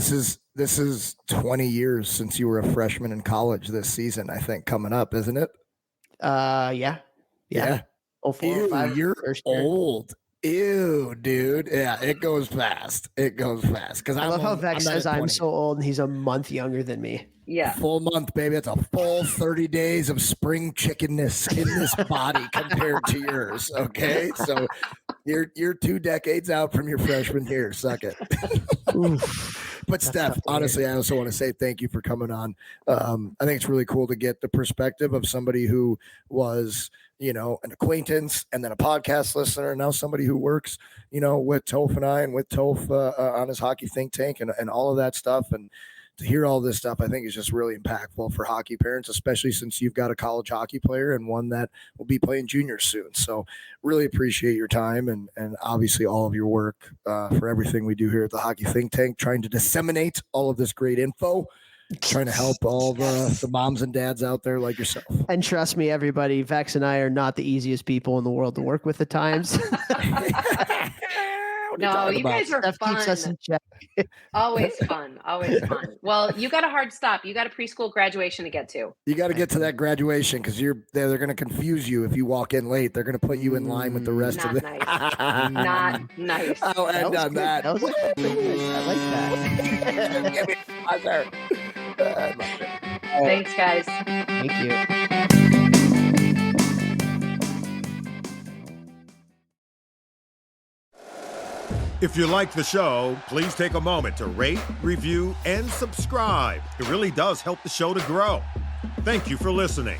this is 20 years since you were a freshman in college this season, I think, coming up, isn't it? Yeah. Oh, 4 or 5. You're first year. old. Ew, dude. Yeah, it goes fast. Because I love how Vex says I'm so old and he's a month younger than me. Yeah. Full month, baby. That's a full 30 days of spring chickenness in this body compared to yours. Okay. So you're 2 decades out from your freshman year. Suck it. But Steph, honestly, I also want to say thank you for coming on. I think it's really cool to get the perspective of somebody who was, an acquaintance and then a podcast listener, and now somebody who works, with Toph and I and with Toph on his hockey think tank and all of that stuff. And to hear all this stuff, I think is just really impactful for hockey parents, especially since you've got a college hockey player and one that will be playing juniors soon. So really appreciate your time and obviously all of your work for everything we do here at the Hockey Think Tank, trying to disseminate all of this great info, trying to help all the moms and dads out there like yourself. And trust me, everybody, Vex and I are not the easiest people in the world to work with at times. No, you guys are Steph fun. keeps us in check. Always fun. Well, you got a hard stop. You got a preschool graduation to get to. You got to get to that graduation because they're going to confuse you if you walk in late. They're going to put you in line with the rest Not of the. nice. Not nice. I'll end on that. I like that. Give me a buzzer. Thanks, guys. Thank you. If you like the show, please take a moment to rate, review, and subscribe. It really does help the show to grow. Thank you for listening.